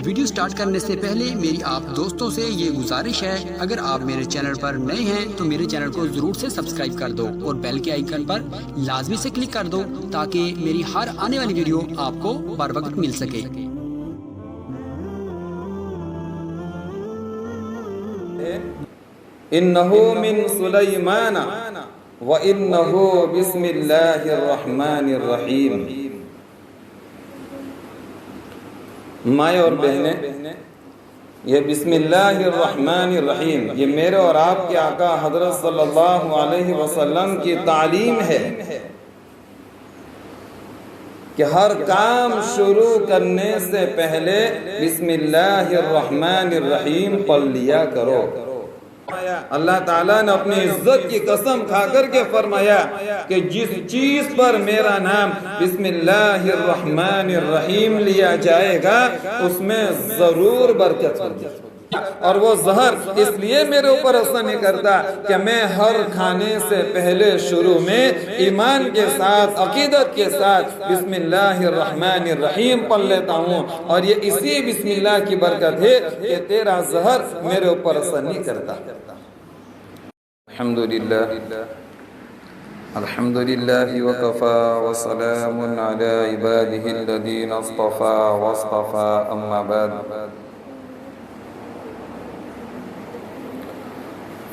Video start کرنے سے پہلے میری آپ دوستوں سے یہ گزارش ہے، اگر آپ میرے چینل پر نئے ہیں تو میرے چینل کو ضرور سے سبسکرائب کر دو اور بیل کے آئیکن پر لازمی سے کلک کر دو تاکہ میری ہر آنے والی ویڈیو آپ کو بر وقت مل سکے۔ انہو من سلیمان وانہو بسم اللہ الرحمن الرحیم۔ مائیں اور بہنیں، یہ بسم اللہ الرحمن الرحیم یہ میرے اور آپ کے آقا حضرت صلی اللہ علیہ وسلم کی تعلیم ہے کہ ہر کام شروع کرنے سے پہلے بسم اللہ الرحمن الرحیم پڑھ لیا کرو۔ اللہ تعالیٰ نے اپنی عزت کی قسم کھا کر کے فرمایا کہ جس چیز پر میرا نام بسم اللہ الرحمن الرحیم لیا جائے گا اس میں ضرور برکت ہوگی، اور وہ زہر اس لیے میرے اوپر اثر نہیں کرتا کہ میں ہر کھانے سے پہلے شروع میں ایمان کے ساتھ عقیدت کے ساتھ بسم اللہ الرحمن الرحیم پڑھ لیتا ہوں، اور یہ اسی بسم اللہ کی برکت ہے کہ تیرا زہر میرے اوپر اثر نہیں کرتا۔ الحمدللہ الحمدللہ وکفا وسلام علی عبادہ الذین اصطفا واصطفا، اما بعد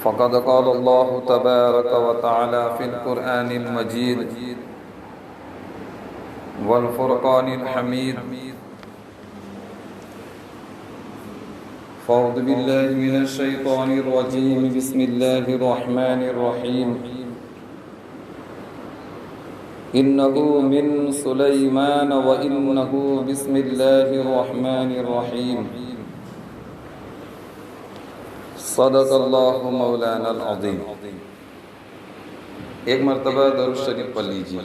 فقد قال اللہ تبارک وتعالی فی القرآن المجید والفرقان الحمید۔ فاعوذ باللہ من الشیطان الرجیم، بسم اللہ الرحمن الرحیم۔ انہ من سلیمان وانہ بسم اللہ الرحمن الرحیم۔ صدق اللہ مولانا العظیم۔ ایک مرتبہ درود شریف پڑھ لیجیے۔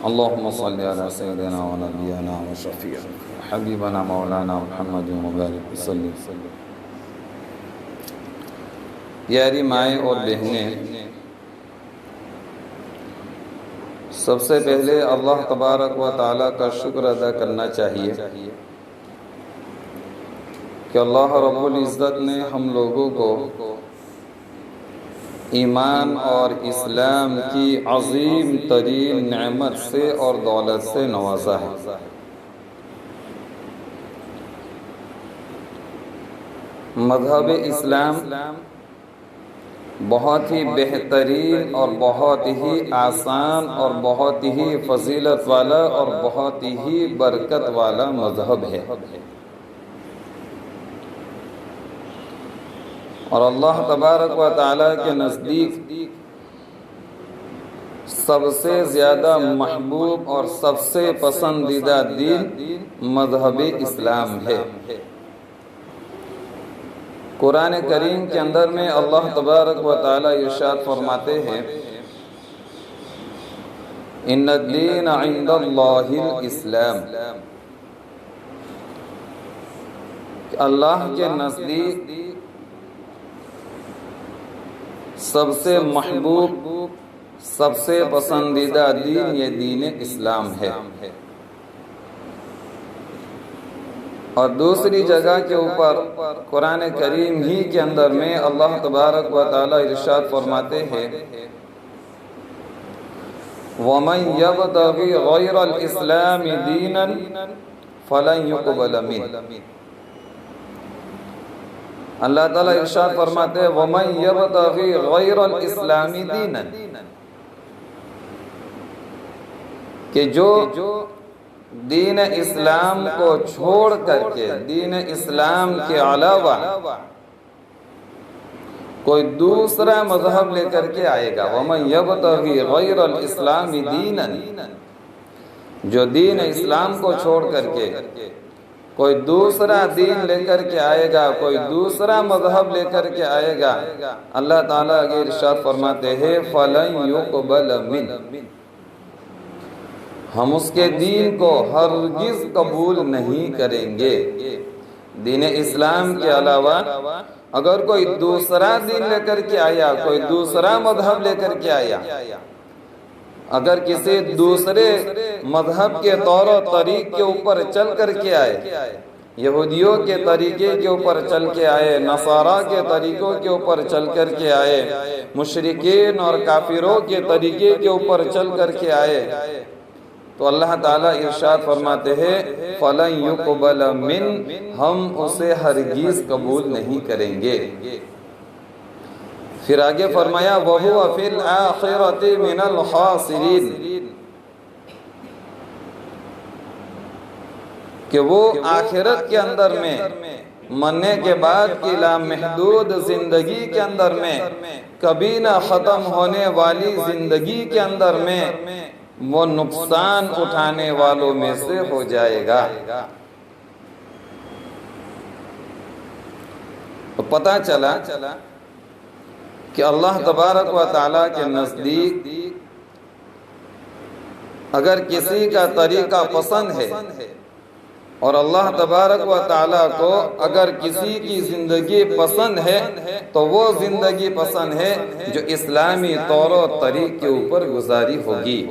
اللہم صلی علی سیدنا و نبینا و شفیعنا حبیبنا مولانا محمد مبارک وسلم۔ پیاری مائیں اور بہنیں، سب سے پہلے اللہ تبارک و تعالیٰ کا شکر ادا کرنا چاہیے کہ اللہ رب العزت نے ہم لوگوں کو ایمان اور اسلام کی عظیم ترین نعمت سے اور دولت سے نوازا ہے۔ مذہب اسلام بہت ہی بہترین اور بہت ہی آسان اور بہت ہی فضیلت والا اور بہت ہی برکت والا مذہب ہے، اور اللہ تبارک و تعالیٰ کے نزدیک سب سے زیادہ محبوب اور سب سے پسندیدہ دین مذہب اسلام ہے۔ قرآن کریم کے اندر میں اللہ تبارک و تعالیٰ ارشاد فرماتے ہیں، ان الدین عند اللہ الاسلام، کہ اللہ کے نزدیک سب سے محبوب سب سے پسندیدہ دین یہ دین اسلام ہے۔ اور دوسری جگہ کے اوپر قرآن کریم ہی کے اندر میں اللہ تبارک و تعالیٰ ارشاد فرماتے ہیں، وَمَنْ يَبْتَغِ غَيْرَ الْإِسْلَامِ دِينًا فَلَنْ يُقْبَلَ مِنْهُ۔ اللہ تعالیٰ ارشاد فرماتے ہیں، وَمَنْ يَبْتَغِ غَيْرَ الْإِسْلَامِ دِينًا، کہ جو دین اسلام کو چھوڑ کر کے دین اسلام کے علاوہ کوئی دوسرا مذہب لے کر کے آئے گا، وَمَنْ يَبْتَغِ غَيْرَ الْإِسْلَامِ دِينًا، جو دین اسلام کو چھوڑ کر کے کوئی دوسرا دین لے کر کے آئے گا، کوئی دوسرا مذہب لے کر کے آئے گا، اللہ تعالیٰ آگے ارشاد فرماتے ہیں فَلَنْ يُقْبَلَ مِنْهُ، ہم اس کے دین کو ہرگز قبول نہیں کریں گے۔ دین اسلام کے علاوہ اگر کوئی دوسرا دین لے کر کے آیا، کوئی دوسرا مذہب لے کر کے آیا، اگر کسی دوسرے مذہب کے طور و طریق کے اوپر چل کر کے آئے یہودیوں کے طریقے کے اوپر چل کے آئے، نصارہ کے طریقوں کے اوپر چل کر کے آئے، مشرکین اور کافروں کے طریقے کے اوپر چل کر کے آئے، تو اللہ تعالیٰ ارشاد فرماتے ہیں فَلَن يُقْبَلَ مِنْ، ہم اسے ہرگز قبول نہیں کریں گے۔ پھر آگے فرمایا وَهُوَ فِي الْآخِرَةِ مِنَ الْخَاسِرِينَ، کہ وہ آخرت کے اندر میں مرنے کے بعد کی لامحدود زندگی کے اندر میں، کبھی نہ ختم ہونے والی زندگی کے اندر میں وہ نقصان اٹھانے والوں میں سے ہو جائے گا۔ تو پتہ چلا کہ اللہ تبارک و تعالیٰ کے نزدیک اگر کسی کا طریقہ پسند ہے اور اللہ تبارک و تعالیٰ کو اگر کسی کی زندگی پسند ہے تو وہ زندگی پسند ہے جو اسلامی طور و طریق کے اوپر گزاری ہوگی،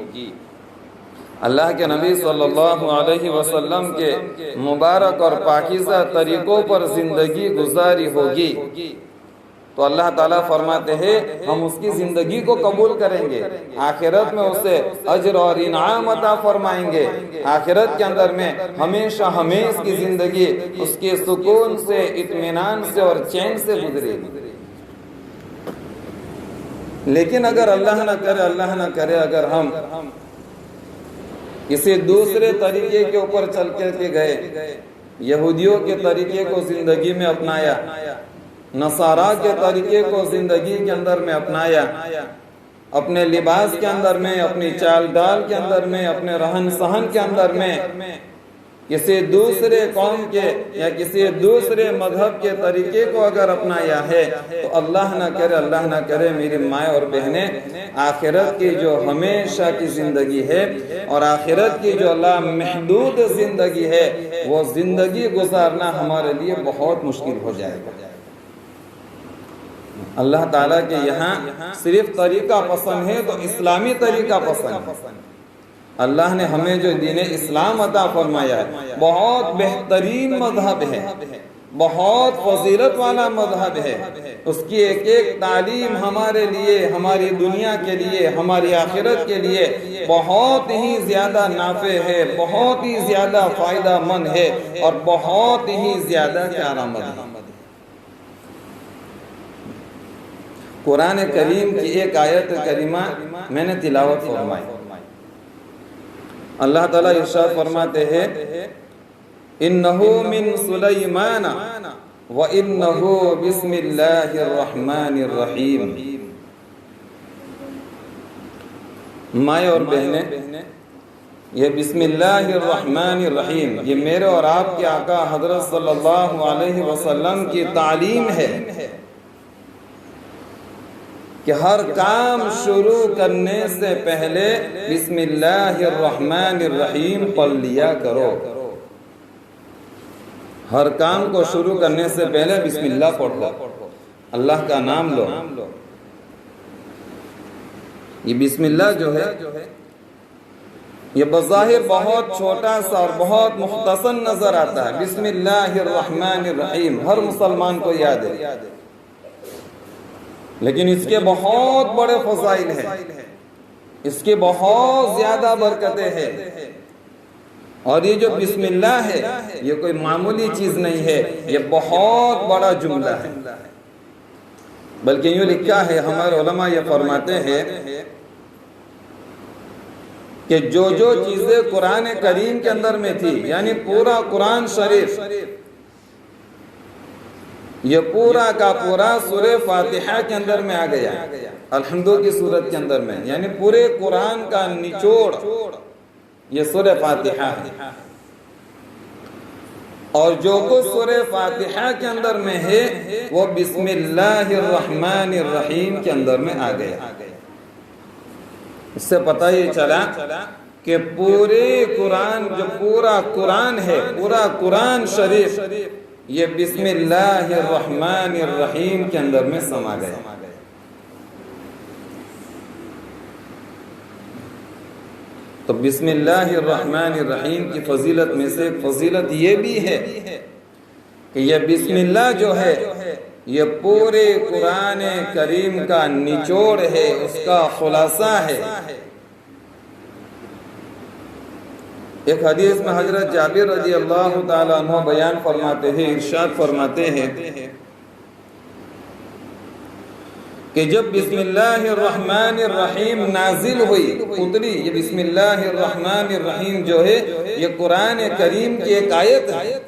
اللہ کے نبی صلی اللہ علیہ وسلم کے مبارک اور پاکیزہ طریقوں پر زندگی گزاری ہوگی، تو اللہ تعالیٰ فرماتے ہیں ہم اس کی زندگی کو قبول کریں گے، آخرت میں اسے اجر اور انعام عطا فرمائیں گے، آخرت کے اندر میں ہمیشہ ہمیش کی زندگی اس کے سکون سے، اطمینان سے اور چین سے گزرے گی۔ لیکن اگر اللہ نہ کرے اگر ہم کسی دوسرے طریقے کے اوپر چل کر کے گئے، یہودیوں کے طریقے کو زندگی میں اپنایا، نصارہ کے طریقے کو زندگی کے اندر میں اپنایا، اپنے لباس کے اندر میں، اپنی چال ڈال کے اندر میں، اپنے رہن سہن کے اندر میں کسی دوسرے قوم کے یا کسی دوسرے مذہب کے طریقے کو اگر اپنایا ہے تو اللہ نہ کرے میری مائیں اور بہنیں، آخرت کی جو ہمیشہ کی زندگی ہے اور آخرت کی جو لامحدود زندگی ہے وہ زندگی گزارنا ہمارے لیے بہت مشکل ہو جائے گا۔ اللہ تعالیٰ کے یہاں صرف طریقہ پسند ہے تو اسلامی طریقہ پسند ہے۔ اللہ نے ہمیں جو دین اسلام عطا فرمایا ہے بہت بہترین مذہب ہے، بہت فضیلت والا مذہب ہے، اس کی ایک ایک تعلیم ہمارے لیے، ہماری دنیا کے لیے، ہماری آخرت کے لیے بہت ہی زیادہ نافع ہے، بہت ہی زیادہ فائدہ مند ہے اور بہت ہی زیادہ کارآمد ہے۔ قرآن کریم کی ایک آیت کریمہ میں نے تلاوت فرمائی، اللہ تعالیٰ ارشاد فرماتے ہیں اِنَّهُ مِن سُلَيْمَانَ وَإِنَّهُ بِسْمِ اللَّهِ الرَّحْمَنِ الرَّحِيمِ۔ مائیں اور بہنیں، یہ بسم اللہ الرحمن الرحیم یہ میرے اور آپ کے آقا حضرت صلی اللہ علیہ وسلم کی تعلیم ہے کہ ہر کام شروع کرنے سے پہلے بسم اللہ الرحمن الرحیم پڑھ لیا کرو۔ ہر کام کو شروع کرنے سے پہلے بسم اللہ پڑھو، اللہ کا نام لو۔ یہ بسم اللہ جو ہے یہ بظاہر بہت چھوٹا سا اور بہت مختصر نظر آتا ہے، بسم اللہ الرحمن الرحیم ہر مسلمان کو یاد ہے، لیکن اس کے بہت بڑے فضائل ہیں، اس کے بہت زیادہ برکتیں ہیں، اور یہ جو بسم اللہ ہے یہ کوئی معمولی چیز نہیں ہے، یہ بہت بڑا جملہ ہے، بلکہ یوں لکھا ہے ہمارے علماء یہ فرماتے ہیں کہ جو چیزیں قرآن کریم کے اندر میں تھی، یعنی پورا قرآن شریف یہ پورا کا پورا سورہ فاتحہ کے اندر میں آ گیا، الحمد کی صورت کے اندر میں، یعنی پورے قرآن کا نچوڑ یہ سورہ فاتحہ ہے، اور جو کچھ سورہ فاتحہ کے اندر میں ہے وہ بسم اللہ الرحمن الرحیم کے اندر میں آ گیا۔ اس سے پتہ یہ چلا کہ پورے قرآن جو پورا قرآن ہے، پورا قرآن شریف یہ بسم اللہ الرحمن الرحیم کے اندر میں سما گیا۔ تو بسم اللہ الرحمن الرحیم کی فضیلت میں سے ایک فضیلت یہ بھی ہے کہ یہ بسم اللہ جو ہے یہ پورے قرآن کریم کا نچوڑ ہے، اس کا خلاصہ ہے۔ ایک حدیث میں حضرت جابر رضی اللہ تعالیٰ عنہ بیان فرماتے ہیں، ارشاد فرماتے ہیں کہ جب بسم اللہ الرحمن الرحیم نازل ہوئی، اتری، یہ بسم اللہ الرحمن الرحیم جو ہے یہ قرآن کریم کی ایک آیت ہے۔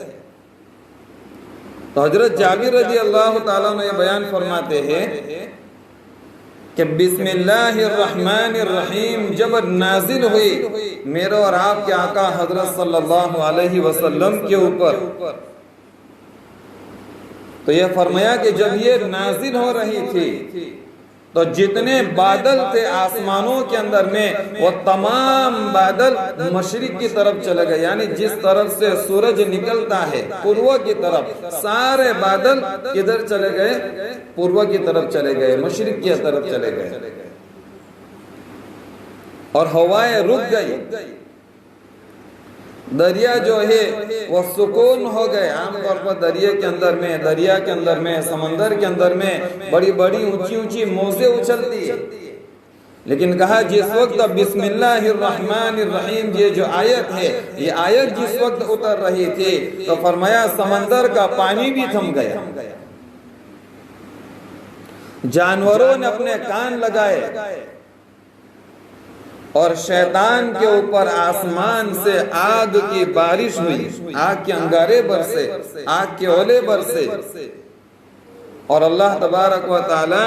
تو حضرت جابر رضی اللہ تعالیٰ عنہ یہ بیان فرماتے ہیں کہ بسم اللہ الرحمن الرحیم جب نازل ہوئی میرے اور آپ کے آقا حضرت صلی اللہ علیہ وسلم کے اوپر، تو یہ فرمایا کہ جب یہ نازل ہو رہی تھی تو جتنے بادل تھے آسمانوں کے اندر میں وہ تمام بادل مشرق کی طرف چلے گئے، یعنی جس طرف سے سورج نکلتا ہے پورو کی طرف، سارے بادل کدھر چلے گئے؟ پورو کی طرف چلے گئے، مشرق کی طرف چلے گئے، اور ہوائیں رک گئی، دریا جو ہے وہ سکون ہو گئے۔ عام طور پر دریا کے اندر میں سمندر کے اندر میں بڑی بڑی اونچی اونچی موجیں اچھلتی ہے، لیکن کہا جس وقت بسم اللہ الرحمن الرحیم یہ جو آیت ہے، یہ آیت جس وقت اتر رہی تھی تو فرمایا سمندر کا پانی بھی تھم گیا، جانوروں نے اپنے کان لگائے، اور شیطان کے اوپر آسمان سے آگ کی بارش ہوئی، آگ کے انگارے برسے، آگ کے اولے برسے، اور اللہ تبارک و تعالی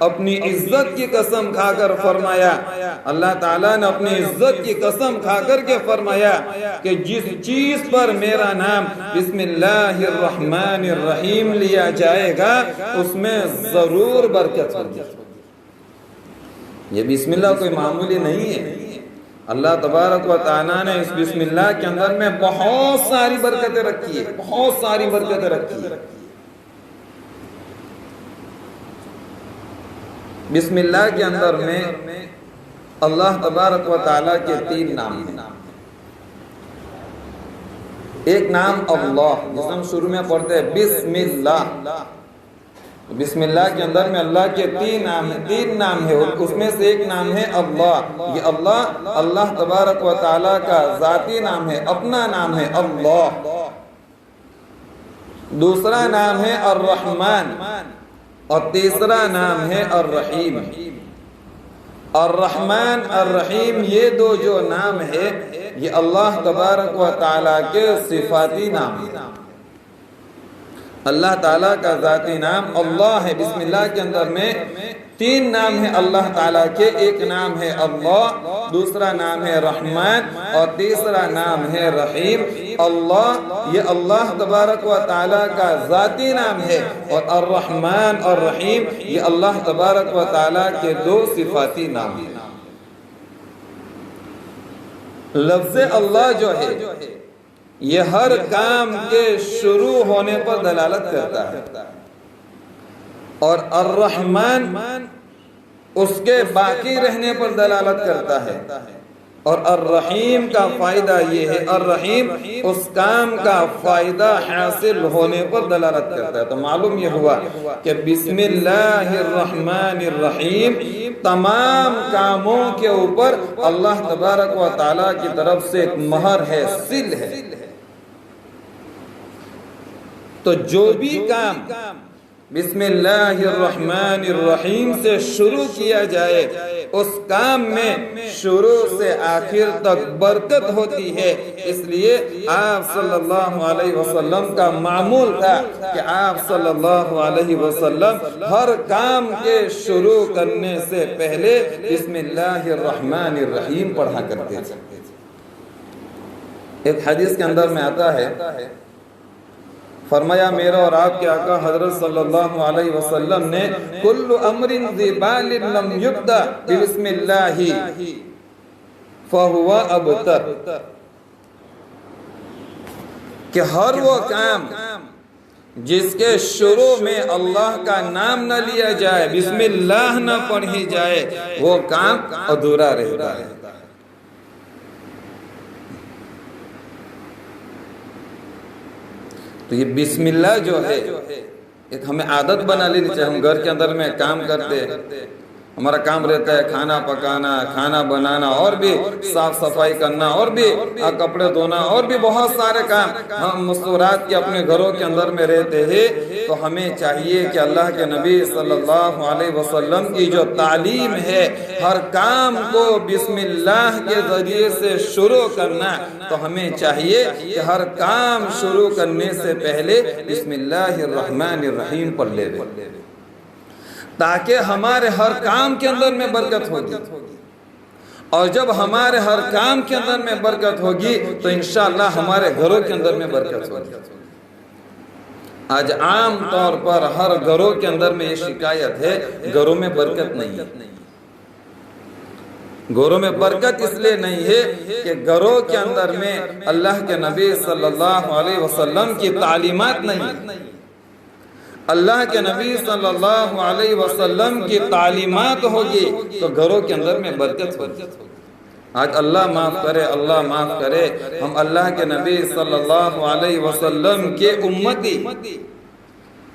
اپنی عزت کی قسم کھا کر فرمایا، اللہ تعالیٰ نے اپنی عزت کی قسم کھا کر کے فرمایا کہ جس چیز پر میرا نام بسم اللہ الرحمن الرحیم لیا جائے گا اس میں ضرور برکت ہوگی۔ یہ بسم اللہ کوئی معمولی نہیں ہے، اللہ تبارک و تعالیٰ نے اس بسم اللہ کے اندر میں بہت ساری برکتیں رکھی ہے، بہت ساری برکتیں رکھی ہے۔ بسم اللہ کے اندر میں اللہ تبارک و تعالیٰ کے 3 نام ہیں۔ ایک نام اللہ، جس ہم شروع میں پڑھتے ہیں بسم اللہ، بسم اللہ کے اندر میں اللہ کے 3 نام ہیں، اس میں سے ایک نام ہے اللہ۔ یہ اللہ تبارک و تعالیٰ کا ذاتی نام ہے، اپنا نام ہے اللہ۔ دوسرا نام ہے الرحمن، اور تیسرا نام ہے الرحیم۔ الرحمن الرحیم یہ 2 جو نام ہے یہ اللہ تبارک و تعالیٰ کے صفاتی نام ہے۔ اللہ تعالیٰ کا ذاتی نام اللہ ہے۔ بسم اللہ کے اندر میں 3 نام ہیں اللہ تعالیٰ کے، ایک نام ہے اللہ، دوسرا نام ہے رحمان، اور تیسرا نام ہے رحیم۔ اللہ یہ اللہ تبارک و تعالیٰ کا ذاتی نام ہے، اور الرحمن اور رحیم یہ اللہ تبارک و تعالیٰ کے 2 صفاتی نام ہیں۔ لفظ اللہ جو ہے یہ ہر کام کے شروع ہونے پر دلالت کرتا ہے، اور الرحمن اس کے باقی رہنے پر دلالت کرتا ہے، اور الرحیم کا فائدہ یہ ہے، الرحیم اس کام کا فائدہ حاصل ہونے پر دلالت کرتا ہے۔ تو معلوم یہ ہوا کہ بسم اللہ الرحمن الرحیم تمام کاموں کے اوپر اللہ تبارک و تعالیٰ کی طرف سے ایک مہر ہے، سل ہے۔ تو جو بھی کام بسم اللہ الرحمن الرحیم سے شروع کیا جائے اس کام میں شروع سے آخر تک برکت ہوتی ہے۔ اس لیے آپ صلی اللہ علیہ وسلم کا معمول تھا کہ آپ صلی اللہ علیہ وسلم ہر کام کے شروع کرنے سے پہلے بسم اللہ الرحمن الرحیم پڑھا کرتے تھے۔ ایک حدیث کے اندر میں آتا ہے، فرمایا میرا اور آپ کے آقا حضرت صلی اللہ علیہ وسلم نے کل امر ذی بال لم یبدأ بسم اللہ فہو ابتر، کہ ہر وہ کام جس کے شروع میں اللہ کا نام نہ لیا جائے، بسم اللہ نہ پڑھی جائے، وہ کام ادھورا رہتا ہے۔ تو یہ بسم اللہ جو ہے ایک ہمیں عادت بنا لینی چاہیے. ہم گھر کے اندر میں کام کرتے، ہمارا کام رہتا ہے کھانا پکانا، کھانا بنانا، اور بھی صاف صفائی کرنا، اور بھی کپڑے دھونا، اور بھی بہت سارے کام ہم مستورات کے اپنے گھروں کے اندر میں رہتے ہیں. تو ہمیں چاہیے کہ اللہ کے نبی صلی اللہ علیہ وسلم کی جو تعلیم ہے ہر کام کو بسم اللہ کے ذریعے سے شروع کرنا، تو ہمیں چاہیے کہ ہر کام شروع کرنے سے پہلے بسم اللہ الرحمن الرحیم پڑھ لے، تاکہ ہمارے ہر کام کے اندر میں برکت ہوگی. اور جب ہمارے ہر کام کے اندر میں برکت ہوگی تو انشاءاللہ ہمارے گھروں کے اندر میں برکت ہوگی. آج عام طور پر ہر گھروں کے اندر میں یہ شکایت ہے، گھروں میں برکت نہیں ہے. گھروں میں برکت اس لیے نہیں ہے کہ گھروں کے اندر میں اللہ کے نبی صلی اللہ علیہ وسلم کی تعلیمات نہیں. اللہ کے نبی صلی اللہ علیہ وسلم کی تعلیمات ہوگی تو گھروں کے اندر میں برکت ہوگی. آج اللہ معاف کرے، اللہ معاف کرے، ہم اللہ کے نبی صلی اللہ علیہ وسلم کے امتی،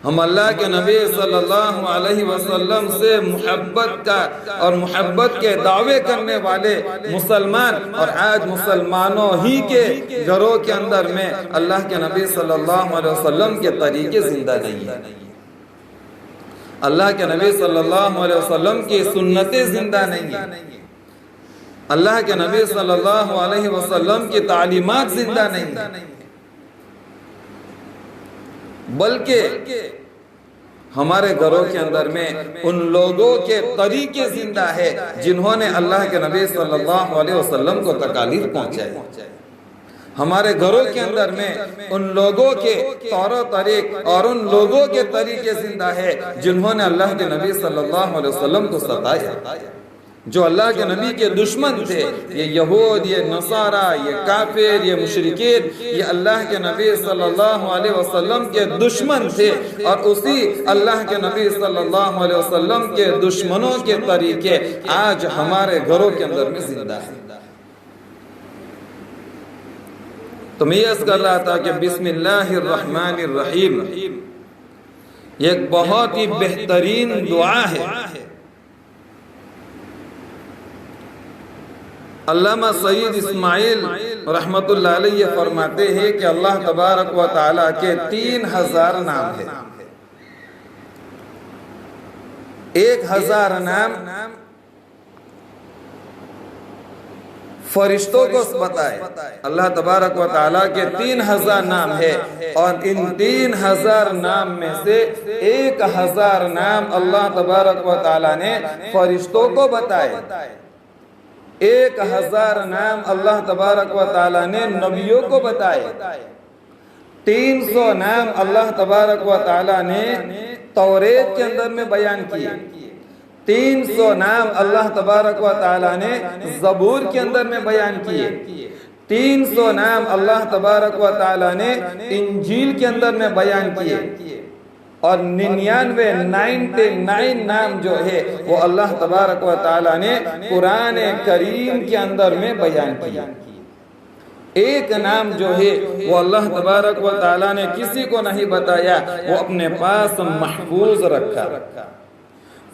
ہم اللہ کے نبی صلی اللہ علیہ وسلم سے محبت کا اور محبت کے دعوے کرنے والے مسلمان، اور آج مسلمانوں ہی کے گھروں کے اندر میں اللہ کے نبی صلی اللہ علیہ وسلم کے طریقے زندہ نہیں ہیں. اللہ کے نبی صلی اللہ علیہ وسلم کی سنتیں زندہ نہیں ہیں. اللہ کے نبی صلی اللہ علیہ وسلم کی تعلیمات زندہ نہیں ہیں. بلکہ ہمارے گھروں کے اندر میں ان لوگوں کے طریقے زندہ ہے جنہوں نے اللہ کے نبی صلی اللہ علیہ وسلم کو تکالیف پہنچائی. ہمارے گھروں کے اندر میں ان لوگوں کے طور و طریق اور ان لوگوں کے طریقے زندہ ہے جنہوں نے اللہ کے نبی صلی اللہ علیہ وسلم کو ستایا. جو اللہ کے نبی کے دشمن تھے، یہ یہود، یہ نصارہ، یہ کافر، یہ مشرکین، یہ اللہ کے نبی صلی اللہ علیہ وسلم کے دشمن تھے، اور اسی اللہ کے نبی صلی اللہ علیہ وسلم کے دشمنوں کے طریقے آج ہمارے گھروں کے اندر میں زندہ ہیں. تو میں یہ کر رہا تھا کہ بسم اللہ الرحمن الرحیم یہ ایک بہت ہی بہترین دعا ہے. علامہ سید اسماعیل رحمت اللہ علیہ فرماتے ہیں کہ اللہ تبارک و تعالیٰ کے 3000 نام ہیں. 1000 نام فرشتوں کو بتائے. اللہ تبارک و تعالیٰ کے 3000 نام ہے، اور ان 3000 نام میں سے 1000 نام اللہ تبارک و تعالیٰ نے فرشتوں کو بتائے. 1000 نام اللہ تبارک و تعالیٰ نے نبیوں کو بتائے. 300 نام اللہ تبارک و تعالیٰ نے توریت کے اندر میں بیان کیے. 300 نام اللہ تبارک و تعالیٰ نے زبور کے اندر میں بیان کیے. 300 نام اللہ تبارک و تعالیٰ نے انجیل کے اندر میں بیان کیے. اور 99 نام جو ہے وہ اللہ تبارک و تعالیٰ نے قرآن کریم کے اندر میں بیان کیا. ایک نام جو ہے وہ اللہ تبارک و تعالیٰ نے کسی کو نہیں بتایا، وہ اپنے پاس محفوظ رکھا.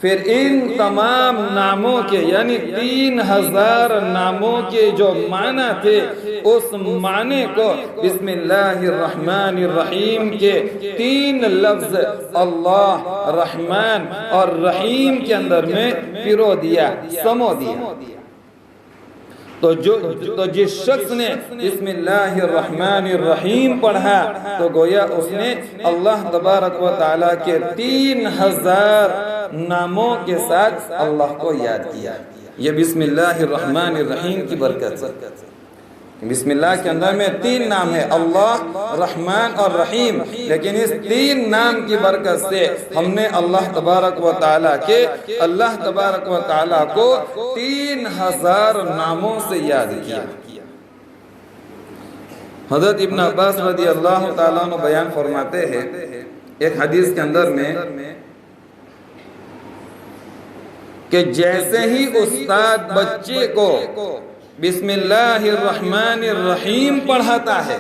پھر ان تمام ناموں کے یعنی 3000 ناموں کے جو معنی تھے، اس معنی کو بسم اللہ الرحمن الرحیم کے 3 لفظ اللہ، رحمان اور رحیم کے اندر میں پرو دیا، سمو دیا. تو جس شخص نے بسم اللہ الرحمن الرحیم پڑھا تو گویا اس نے اللہ تبارک و تعالیٰ کے 3000 ناموں کے ساتھ اللہ کو یاد کیا. یہ بسم اللہ الرحمن الرحیم کی برکت ہے. بسم اللہ کے اندر میں 3 نام ہے، اللہ، رحمان اور رحیم. لیکن اس 3 نام کی برکت سے ہم نے اللہ تبارک و تعالیٰ کو 3000 ناموں سے یاد کیا. حضرت ابن عباس رضی اللہ تعالیٰ عنہ بیان فرماتے ہیں ایک حدیث کے اندر میں کہ جیسے ہی استاد بچے کو بسم اللہ الرحمن الرحیم پڑھاتا ہے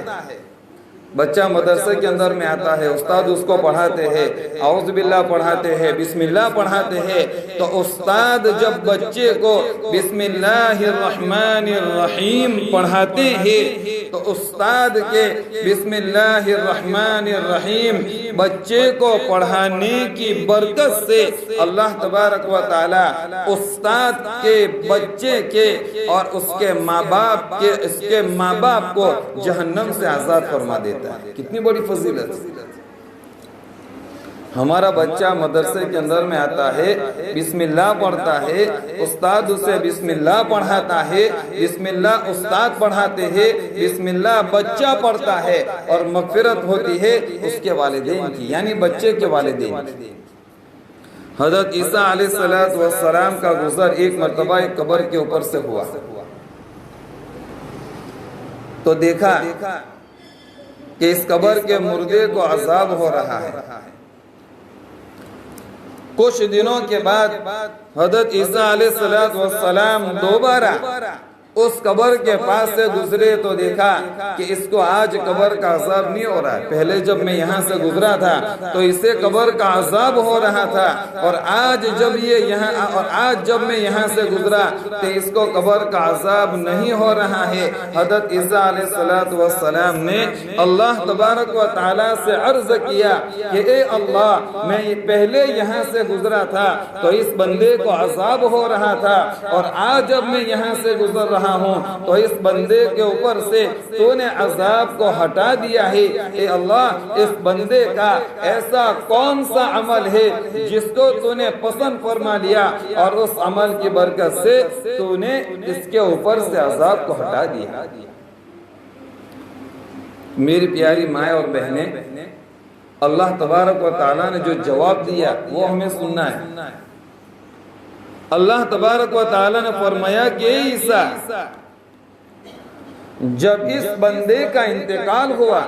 بچہ مدرسے کے اندر میں آتا ہے، استاد اس کو پڑھاتے ہیں، اعوذ باللہ پڑھاتے ہیں، بسم اللہ پڑھاتے ہیں، تو استاد جب بچے کو بسم اللہ الرحمن الرحیم پڑھاتے ہیں تو استاد کے بسم اللہ الرحمن الرحیم بچے کو پڑھانے کی برکت سے اللہ تبارک و تعالی استاد کے بچے کے اور اس کے ماں باپ کو جہنم سے آزاد فرما دیتا ہے۔ کتنی بڑی فضیلت۔ ہمارا بچہ مدرسے کے اندر میں آتا ہے، بسم اللہ پڑھتا ہے، استاد اسے بسم اللہ پڑھاتا ہے، بسم اللہ استاد پڑھاتے ہیں، بسم اللہ بچہ پڑھتا ہے، اور مغفرت ہوتی ہے اس کے والدین کی، یعنی بچے کے والدین کی۔ حضرت عیسیٰ علیہ السلام کا گزر ایک مرتبہ ایک قبر کے اوپر سے ہوا تو دیکھا کہ اس قبر کے مردے کو عذاب ہو رہا ہے۔ کچھ دنوں کے بعد حضرت عیسیٰ علیہ السلام دوبارہ اس قبر کے پاس سے گزرے تو دیکھا کہ اس کو آج قبر کا عذاب نہیں ہو رہا ہے۔ پہلے جب میں یہاں سے گزرا تھا تو اسے قبر کا عذاب ہو رہا تھا، اور آج جب میں یہاں سے گزرا تو اس کو قبر کا عذاب نہیں ہو رہا ہے۔ حضرت عیسیٰ علیہ السلام نے اللہ تبارک و تعالیٰ سے عرض کیا کہ اے اللہ، میں پہلے یہاں سے گزرا تھا تو اس بندے کو عذاب ہو رہا تھا، اور آج جب میں یہاں سے گزر رہا ہوں تو اس بندے کے اوپر سے تو نے عذاب کو ہٹا دیا ہے۔ اے اللہ، اس بندے کا ایسا کون سا عمل ہے جس کو تو نے پسند فرما لیا، اور اس عمل کی برکت سے تو نے اس کے اوپر سے عذاب کو ہٹا دیا۔ میری پیاری مائیں اور بہنیں، اللہ تبارک و تعالیٰ نے جو جواب دیا وہ ہمیں سننا ہے۔ اللہ تبارک و تعالیٰ نے فرمایا کہ اے عیسیٰ، جب اس بندے کا انتقال ہوا،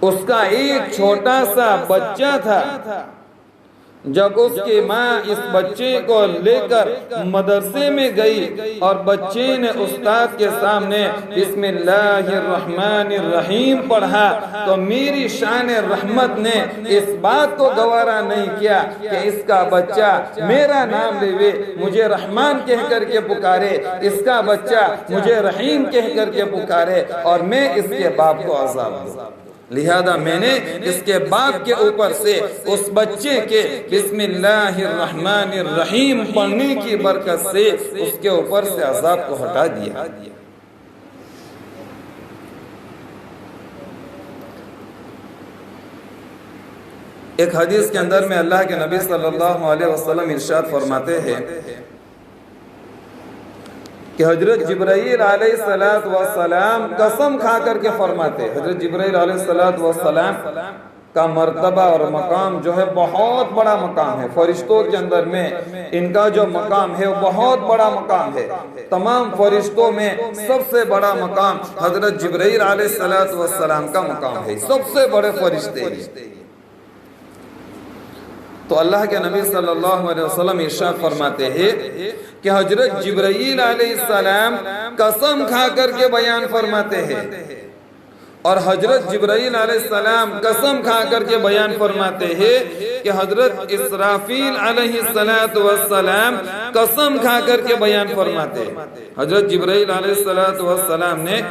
اس کا ایک چھوٹا سا بچہ تھا، جب اس کی ماں اس بچے کو لے کر مدرسے میں گئی اور بچے نے استاد کے سامنے بسم اللہ الرحمن الرحیم پڑھا تو میری شان رحمت نے اس بات کو گوارا نہیں کیا کہ اس کا بچہ میرا نام لے، مجھے رحمان کہہ کر کے پکارے، اس کا بچہ مجھے رحیم کہہ کر کے پکارے، اور میں اس کے باپ کو عذاب دوں۔ لہذا میں نے اس کے باپ کے اوپر سے اس بچے کے بسم اللہ الرحمن الرحیم پڑھنے کی برکت سے اس کے اوپر سے عذاب کو ہٹا دیا۔ ایک حدیث کے اندر میں اللہ کے نبی صلی اللہ علیہ وسلم ارشاد فرماتے ہیں کہ حضرت جبرائیل علیہ السلام قسم کھا کر کے فرماتے، حضرت جبرائیل علیہ السلام کا مرتبہ اور مقام جو ہے بہت بڑا مقام ہے۔ فرشتوں کے اندر میں ان کا جو مقام ہے وہ بہت بڑا مقام ہے۔ تمام فرشتوں میں سب سے بڑا مقام حضرت جبرائیل علیہ السلام کا مقام ہے، سب سے بڑے فرشتے ہیں۔ تو اللہ کے نبی صلی اللہ علیہ وسلم ارشاد فرماتے ہیں کہ حضرت جبرائیل علیہ السلام قسم کھا کر کے بیان فرماتے ہیں، اور حضرت جبرائیل علیہ السلام قسم کھا کر کے بیان فرماتے ہیں کہ حضرت اسرافیل علیہ السلام قسم کھا کر کے بیان فرماتے ہیں۔ حضرت جبرائیل علیہ السلام نے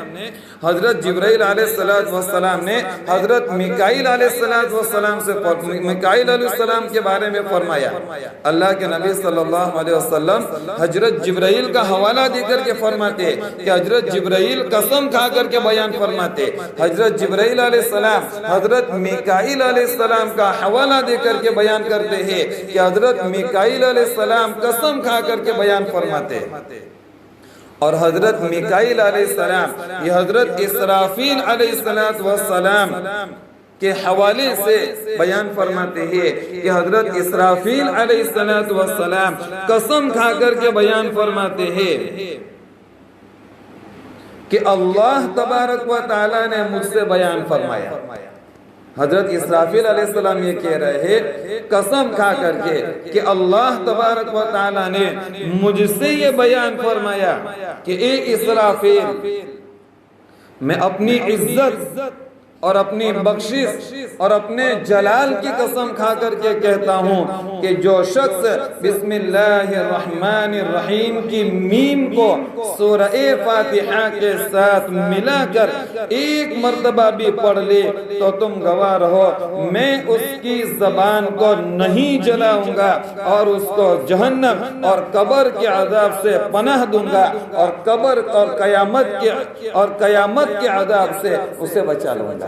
حضرت میکائیل علیہ السلام کے بارے میں فرمایا۔ اللہ کے نبی صلی اللہ علیہ وسلم حضرت جبرائیل کا حوالہ دے کر کے فرماتے کہ حضرت جبرائیل قسم کھا کر کے بیان فرماتے، حضرت جبرائیل علیہ السلام حضرت میکائیل علیہ السلام کا حوالہ دے کر کے بیان کرتے ہیں کہ حضرت میکائیل علیہ السلام قسم کھا کر کے بیان فرماتے، اور حضرت میکائیل علیہ السلام یہ حضرت اسرافیل علیہ السلام کے حوالے سے بیان فرماتے ہیں کہ حضرت اسرافیل علیہ السلام قسم کھا کر کے بیان فرماتے ہیں کہ اللہ تبارک و تعالیٰ نے مجھ سے بیان فرمایا۔ حضرت اسرافیل علیہ السلام یہ کہہ رہے ہیں قسم کھا کر کے کہ اللہ تبارک و تعالیٰ نے مجھ سے یہ بیان فرمایا کہ اے اسرافیل، میں اپنی عزت اور اپنی بخشش اور اپنے جلال کی قسم کھا کر کے کہتا ہوں کہ جو شخص بسم اللہ الرحمن الرحیم کی میم کو سورہ فاتحہ کے ساتھ ملا کر ایک مرتبہ بھی پڑھ لے تو تم گواہ رہو میں اس کی زبان کو نہیں جلاؤں گا اور اس کو جہنم اور قبر کے عذاب سے پناہ دوں گا اور قبر اور قیامت کے عذاب سے اسے بچا لوں گا۔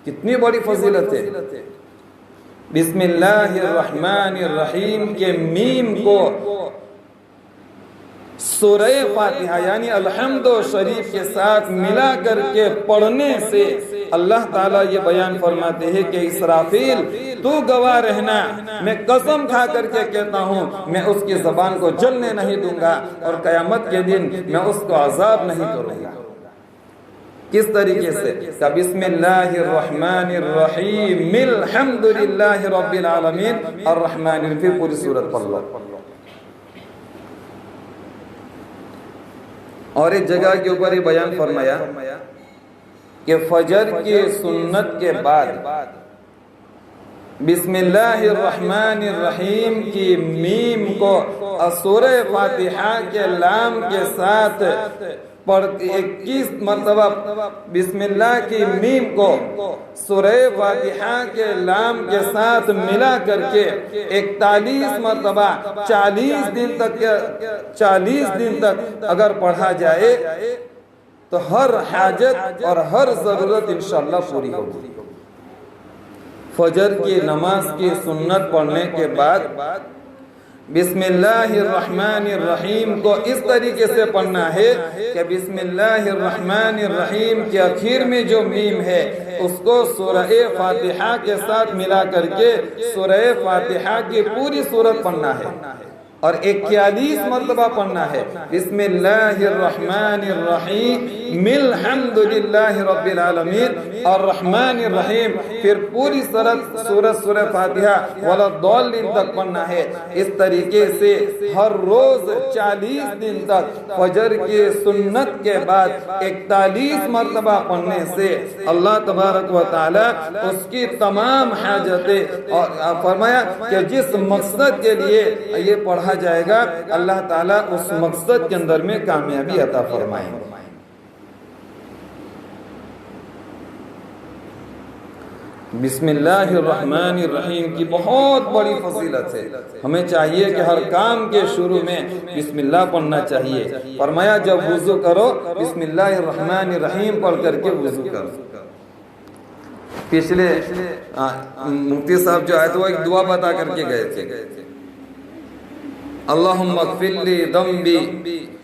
کتنی بڑی فضیلت ہے۔ بسم اللہ الرحمن الرحیم کے میم کو سورہ فاتحہ یعنی الحمد شریف کے ساتھ ملا کر کے پڑھنے سے اللہ تعالیٰ یہ بیان فرماتے ہیں کہ اسرافیل تو گواہ رہنا، میں قسم کھا کر کے کہتا ہوں میں اس کی زبان کو جلنے نہیں دوں گا اور قیامت کے دن میں اس کو عذاب نہیں کروں گا۔ کس طریقے سے؟ کہ بسم اللہ الرحمن الرحیم الحمدللہ رب العالمین الرحمن الرحیم پوری سورت پڑھ لو۔ اور ایک جگہ کے اوپر یہ بیان فرمایا کہ فجر کی سنت کے بعد بسم اللہ الرحمن الرحیم کی میم کو سورہ فاتحہ کے لام کے ساتھ 21 مرتبہ بسم اللہ کی میم کو سورہ فاتحہ کے لام کے ساتھ ملا کر کے 41 مرتبہ 40 دن تک اگر پڑھا جائے تو ہر حاجت اور ہر ضرورت انشاءاللہ پوری ہوگی۔ فجر کی نماز کی سنت پڑھنے کے بعد بسم اللہ الرحمن الرحیم کو اس طریقے سے پڑھنا ہے کہ بسم اللہ الرحمن الرحیم کے آخر میں جو میم ہے اس کو سورہ فاتحہ کے ساتھ ملا کر کے سورہ فاتحہ کی پوری سورت پڑھنا ہے اور 41 مرتبہ پڑھنا ہے بسم اللہ الرحمن الرحیم الحمدللہ رب العالمین الرحمن الرحیم، پھر پوری سورہ فاتحہ ولا الضالین تک پڑھنا ہے۔ اس طریقے سے ہر روز 40 دن تک فجر کی سنت کے بعد 41 مرتبہ پڑھنے سے اللہ تبارک و تعالی اس کی تمام حاجتیں اور فرمایا کہ جس مقصد کے لیے یہ پڑھا جائے گا اللہ تعالیٰ اس مقصد کے اندر میں کامیابی عطا فرمائیں۔ بسم اللہ الرحمن الرحیم کی بہت بڑی فضیلت ہے۔ ہمیں چاہیے کہ ہر کام کے شروع میں بسم اللہ پڑھنا چاہیے۔ فرمایا جب وضو کرو بسم اللہ الرحمن الرحیم پڑھ کر کے وضو کرو۔ پچھلے مفتی صاحب جو آئے تھے وہ ایک دعا بتا کر کے گئے تھے، اللہم اغفر لی ذنبی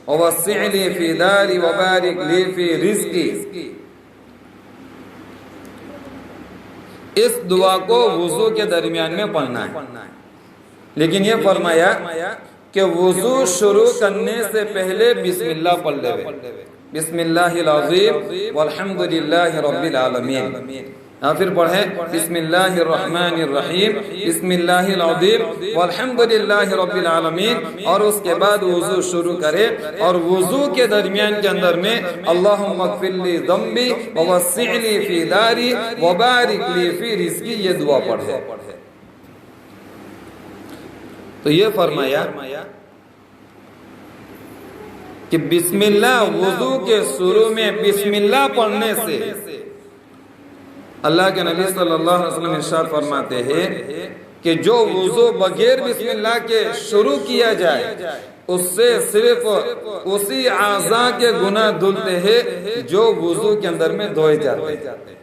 ووسع لی فی داری وبارک لی فی رزقی۔ اس دعا کو وضو کے درمیان میں پڑھنا ہے، لیکن یہ فرمایا کہ وضو شروع کرنے سے پہلے بسم اللہ پڑھ لے، بسم اللہ العظیم والحمدللہ رب العالمین۔ پھر پڑھیں بسم اللہ الرحمن الرحیم بسم اللہ العظیم والحمدللہ رب العالمین، اور اس کے بعد وضو شروع کرے اور وضو کے درمیان کے اندر میں اللہم اغفر لی ذنبی ووسع لی فی داری وبارک لی فی رزقی یہ دعا پڑھے۔ تو یہ فرمایا کہ بسم اللہ وضو کے شروع میں بسم اللہ پڑھنے سے اللہ کے نبی صلی اللہ علیہ وسلم ارشاد فرماتے ہیں کہ جو وضو بغیر بسم اللہ کے شروع کیا جائے اس سے صرف اسی اعضاء کے گناہ دھلتے ہیں جو وضو کے اندر میں دھوئے جاتے ہیں،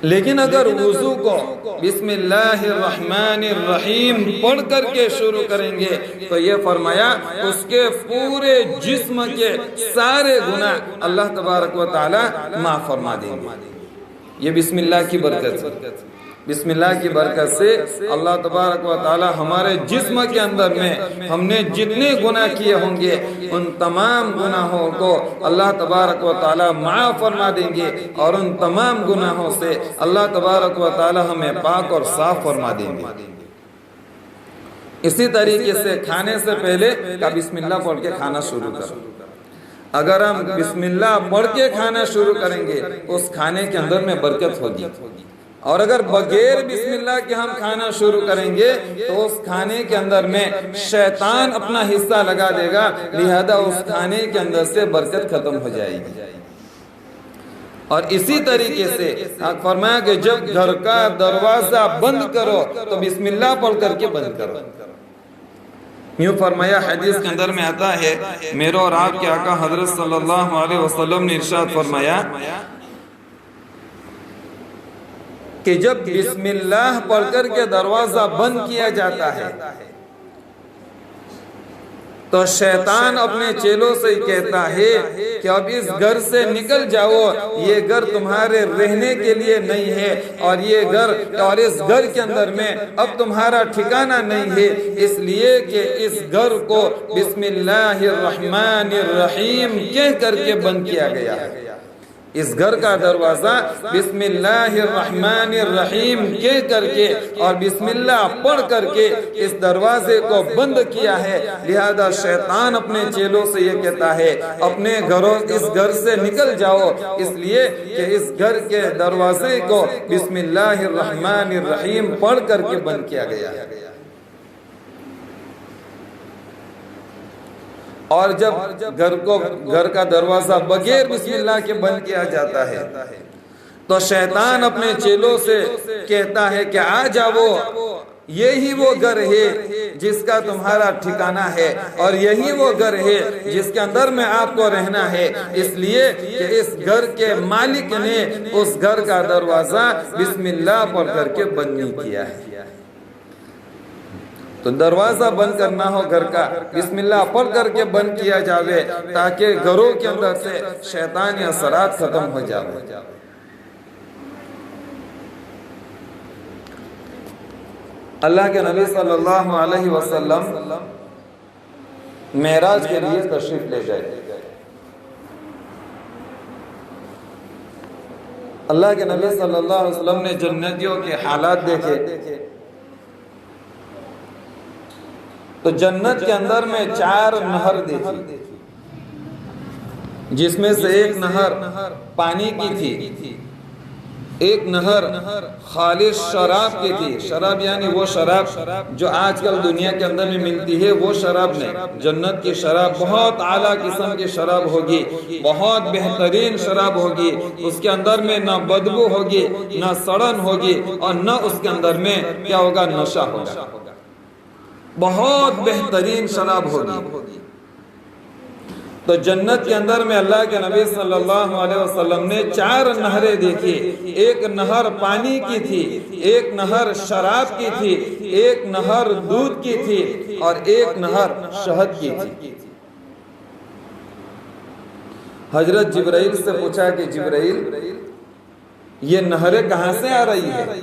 لیکن اگر وضو کو بسم اللہ الرحمن الرحیم پڑھ کر کے شروع کریں گے تو یہ فرمایا اس کے پورے جسم کے سارے گناہ اللہ تبارک و تعالی معاف فرما دیں گے۔ یہ بسم اللہ کی برکت ہے۔ بسم اللہ کی برکت سے اللہ تبارک و تعالی ہمارے جسم کے اندر میں ہم نے جتنے گناہ کیے ہوں گے ان تمام گناہوں کو اللہ تبارک و تعالی معاف فرما دیں گے اور ان تمام گناہوں سے اللہ تبارک و تعالی ہمیں پاک اور صاف فرما دیں گے۔ اسی طریقے سے کھانے سے پہلے کا بسم اللہ پڑھ کے کھانا شروع کرو۔ اگر ہم بسم اللہ پڑھ کے کھانا شروع کریں گے اس کھانے کے اندر میں برکت ہوگی، اور اگر بغیر بسم اللہ کے ہم کھانا شروع کریں گے تو اس کھانے کے اندر میں شیطان اپنا حصہ لگا دے گا، لہذا اس کھانے کے اندر سے برکت ختم ہو جائے گی۔ اور اسی طریقے سے آپ فرمایا کہ جب گھر کا دروازہ بند کرو تو بسم اللہ پڑھ کر کے بند کرو۔ یوں فرمایا حدیث کے اندر میں آتا ہے، میرے اور آپ کے آقا حضرت صلی اللہ علیہ وسلم نے ارشاد فرمایا کہ جب بسم اللہ پڑھ کر کے دروازہ بند کیا جاتا ہے تو شیطان اپنے چیلوں سے کہتا ہے کہ اب اس گھر سے نکل جاؤ، یہ گھر تمہارے رہنے کے لیے نہیں ہے، اور یہ گھر اور اس گھر کے اندر میں اب تمہارا ٹھکانہ نہیں ہے، اس لیے کہ اس گھر کو بسم اللہ الرحمن الرحیم کہہ کر کے بند کیا گیا ہے۔ اس گھر کا دروازہ بسم اللہ الرحمن الرحیم کہہ کر کے اور بسم اللہ پڑھ کر کے اس دروازے کو بند کیا ہے، لہذا شیطان اپنے چیلوں سے یہ کہتا ہے اپنے گھروں اس گھر سے نکل جاؤ، اس لیے کہ اس گھر کے دروازے کو بسم اللہ الرحمن الرحیم پڑھ کر کے بند کیا گیا ہے۔ اور جب گھر کا دروازہ بغیر بسم اللہ کے بند کیا جاتا ہے تو شیطان اپنے چیلوں سے کہتا ہے کہ آ جاؤ، یہی وہ گھر ہے جس کا تمہارا ٹھکانہ ہے، اور یہی وہ گھر ہے جس کے اندر میں آپ کو رہنا ہے، اس لیے کہ اس گھر کے مالک نے اس گھر کا دروازہ بسم اللہ پڑھ کر کے بند نہیں کیا ہے۔ تو دروازہ بند کرنا ہو گھر کا، بسم اللہ پڑھ کر کے بند کیا جاوے تاکہ گھروں کے اندر سے شیطانی اثرات ختم ہو جاوے۔ اللہ کے نبی صلی اللہ علیہ وسلم معراج کے لیے تشریف لے گئے۔ اللہ کے نبی صلی اللہ علیہ وسلم نے جنتیوں کے حالات دیکھے تو جنت کے اندر میں 4 نہر دیکھی، جس میں سے ایک نہر پانی کی تھی، ایک نہر خالص شراب کی تھی۔ شراب یعنی وہ شراب جو آج کل دنیا کے اندر میں ملتی ہے وہ شراب نہیں، جنت کی شراب بہت اعلیٰ قسم کی شراب ہوگی، بہت بہترین شراب ہوگی، اس کے اندر میں نہ بدبو ہوگی، نہ سڑن ہوگی، اور نہ اس کے اندر میں کیا ہوگا، نشہ ہوگا، بہت بہترین شراب ہوگی۔ تو جنت کے اندر میں اللہ کے نبی صلی اللہ علیہ وسلم نے 4 نہریں دیکھی، ایک نہر پانی کی تھی، ایک نہر شراب کی تھی، ایک نہر دودھ کی تھی، اور ایک نہر شہد کی تھی۔ حضرت جبرائیل سے پوچھا کہ جبرائیل یہ نہریں کہاں سے آ رہی ہے؟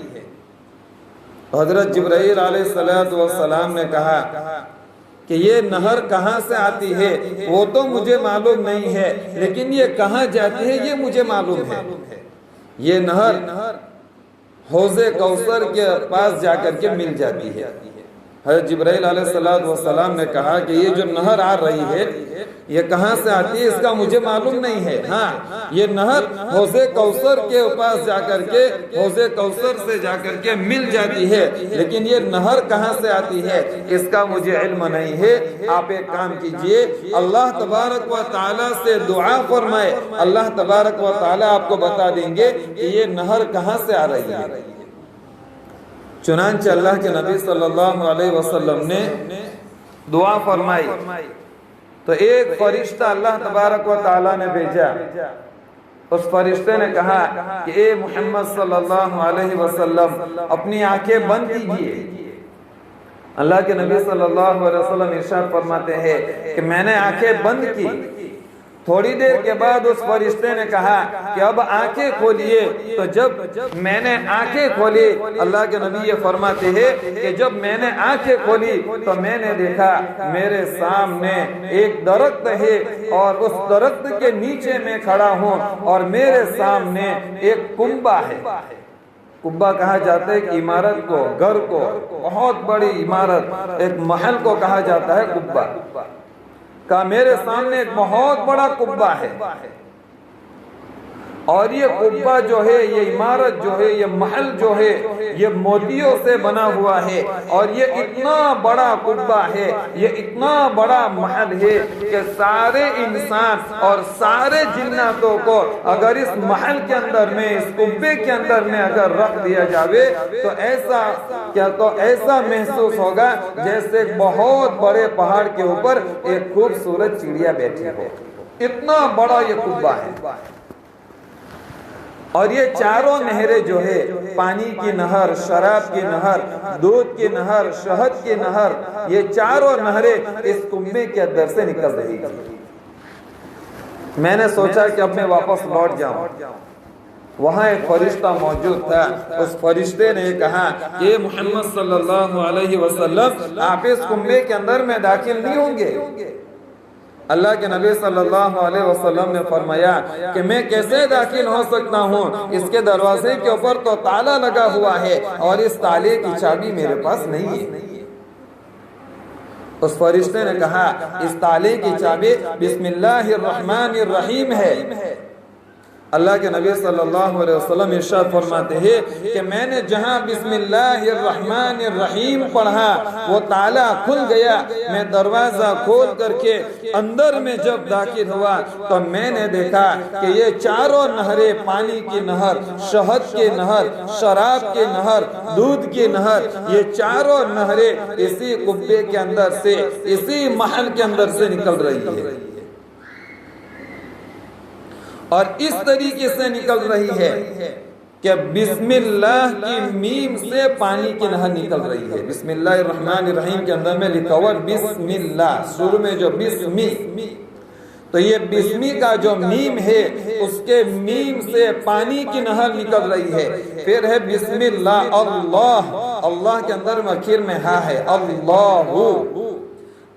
حضرت جبرائیل علیہ السلام نے کہا کہ یہ نہر کہاں سے آتی ہے وہ تو مجھے معلوم نہیں ہے، لیکن یہ کہاں جاتی ہے یہ مجھے معلوم ہے۔ یہ نہر حوض کوثر کے پاس جا کر کے مل جاتی ہے۔ حضرت جبرائیل علیہ السلام نے کہا کہ یہ جو نہر آ رہی ہے یہ کہاں سے آتی ہے اس کا مجھے معلوم نہیں ہے، ہاں یہ نہر حوض کوثر کے پاس جا کر کے حوض کوثر سے جا کر کے مل جاتی ہے، لیکن یہ نہر کہاں سے آتی ہے اس کا مجھے علم نہیں ہے۔ آپ ایک کام کیجئے، اللہ تبارک و تعالیٰ سے دعا فرمائے، اللہ تبارک و تعالیٰ آپ کو بتا دیں گے کہ یہ نہر کہاں سے آ رہی ہے۔ چنانچہ اللہ کے نبی صلی اللہ علیہ وسلم نے دعا فرمائی تو ایک فرشتہ اللہ تبارک و تعالیٰ نے بھیجا، اس فرشتے نے کہا کہ اے محمد صلی اللہ علیہ وسلم اپنی آنکھیں بند کیجئے۔ اللہ کے نبی صلی اللہ علیہ وسلم ارشاد فرماتے ہیں کہ میں نے آنکھیں بند کی، تھوڑی دیر کے بعد اس فرشتے نے کہا کہ اب آنکھیں کھولیے، تو جب میں نے آنکھیں کھولی اللہ کے نبی یہ فرماتے ہیں کہ جب میں نے آنکھیں کھولی تو میں نے دیکھا میرے سامنے ایک درخت ہے اور اس درخت کے نیچے میں کھڑا ہوں اور میرے سامنے ایک کنبہ ہے۔ کنبہ کہا جاتا ہے کہ عمارت کو، گھر کو، بہت بڑی عمارت، ایک محل کو کہا جاتا ہے کنبہ۔ کہا میرے سامنے ایک بہت بڑا قبہ ہے، اور یہ قبہ جو ہے، یہ عمارت جو ہے، یہ محل جو ہے، یہ موتیوں سے بنا ہوا ہے، اور یہ اتنا بڑا قبہ ہے، یہ اتنا بڑا محل ہے کہ سارے انسان اور سارے جناتوں کو اگر اس محل کے اندر میں، اس قبے کے اندر میں اگر رکھ دیا جاوے تو ایسا محسوس ہوگا جیسے ایک بہت بڑے پہاڑ کے اوپر ایک خوبصورت چڑیا بیٹھی ہو، اتنا بڑا یہ قبہ ہے۔ اور یہ چاروں نہریں جو ہے، پانی کی نہر، شراب کی نہر، دودھ کی نہر، شہد کی نہر، یہ چاروں نہریں اس کنبے کے اندر سے نکل رہی تھی۔ میں نے سوچا کہ اب میں واپس لوٹ جاؤں، وہاں ایک فرشتہ موجود تھا۔ اس فرشتے نے کہا کہ محمد صلی اللہ علیہ وسلم آپ اس کنبے کے اندر میں داخل نہیں ہوں گے۔ اللہ کے نبی صلی اللہ علیہ وسلم نے فرمایا کہ میں کیسے داخل ہو سکتا ہوں، اس کے دروازے کے اوپر تو تالا لگا ہوا ہے اور اس تالے کی چابی میرے پاس نہیں ہے۔ اس فرشتے نے کہا اس تالے کی چابی بسم اللہ الرحمن الرحیم ہے۔ اللہ کے نبی صلی اللہ علیہ وسلم ارشاد فرماتے ہیں کہ میں نے جہاں بسم اللہ الرحمن الرحیم پڑھا وہ تالا کھل گیا، میں دروازہ کھول کر کے اندر میں جب داخل ہوا تو میں نے دیکھا کہ یہ چاروں نہریں، پانی کی نہر، شہد کی نہر، شراب کی نہر، دودھ کی نہر، یہ چاروں نہریں اسی قبے کے اندر سے، اسی محل کے اندر سے نکل رہی ہے، اور اس طریقے سے نکل رہی ہے کہ بسم اللہ کی میم سے پانی کی نہر نکل رہی ہے۔ بسم اللہ الرحمن الرحیم کے اندر میں لکھا ہوا بسم اللہ، شروع میں جو بسمی، تو یہ بسمی کا جو میم ہے اس کے میم سے پانی کی نہر نکل رہی ہے۔ پھر ہے بسم اللہ، اللہ، اللہ کے اندر آخر میں ہاں ہے، اللہ،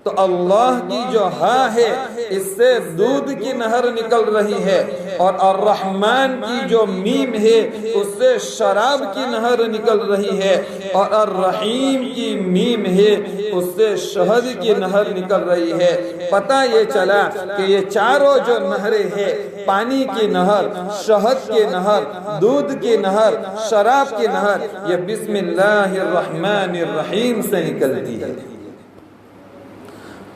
تو اللہ کی جو ہاں ہے اس سے دودھ کی نہر نکل رہی ہے، اور الرحمن کی جو میم ہے اس سے شراب کی نہر نکل رہی ہے، اور الرحیم کی میم ہے اس سے شہد کی نہر نکل رہی ہے۔ پتہ یہ چلا کہ یہ چاروں جو نہریں ہیں، پانی کی نہر، شہد کی نہر، دودھ کی نہر، شراب کی نہر، یہ بسم اللہ الرحمن الرحیم سے نکلتی ہے۔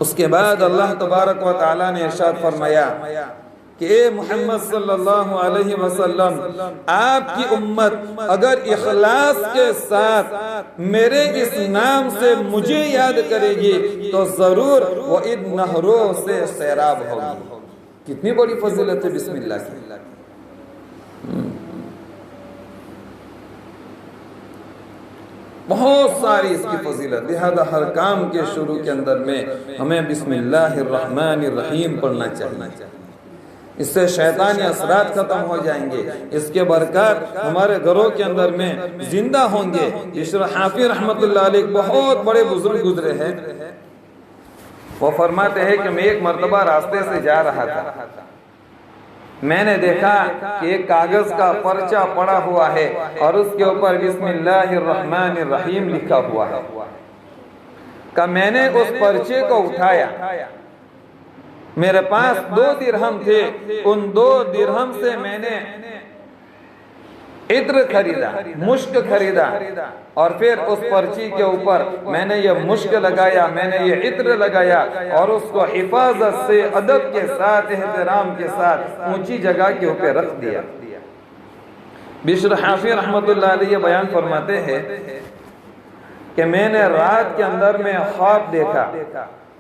اس کے بعد اللہ تبارک و تعالیٰ نے ارشاد فرمایا کہ اے محمد صلی اللہ علیہ وسلم، آپ کی امت اگر اخلاص کے ساتھ میرے اس نام سے مجھے یاد کرے گی تو ضرور وہ ان نہروں سے سیراب ہوگی۔ کتنی بڑی فضیلت ہے بسم اللہ کی۔ بہت ساری اس کی فضیلت، لہذا ہر کام کے شروع کے اندر میں ہمیں بسم اللہ الرحمن الرحیم پڑھنا چاہیے، اس سے شیطانی اثرات ختم ہو جائیں گے، اس کے برکات ہمارے گھروں کے اندر میں زندہ ہوں گے۔ بشر حافی رحمت اللہ علیہ بہت بڑے بزرگ گزرے ہیں، وہ فرماتے ہیں کہ میں ایک مرتبہ راستے سے جا رہا تھا، میں نے دیکھا کہ ایک کاغذ کا پرچہ پڑا ہوا ہے اور اس کے اوپر بسم اللہ الرحمن الرحیم لکھا ہوا ہے۔ کہ میں نے اس پرچے کو اٹھایا، میرے پاس 2 درہم تھے، ان 2 درہم سے میں نے عطر خریدا، مشک خریدا، اور پھر اس پرچی کے اوپر میں نے یہ مشک لگایا، میں نے یہ عطر لگایا، اور اس کو حفاظت سے، ادب کے ساتھ، احترام کے ساتھ اونچی جگہ کے اوپر رکھ دیا۔ بشر حافی رحمت اللہ علیہ بیان فرماتے ہیں کہ میں نے رات کے اندر میں خواب دیکھا،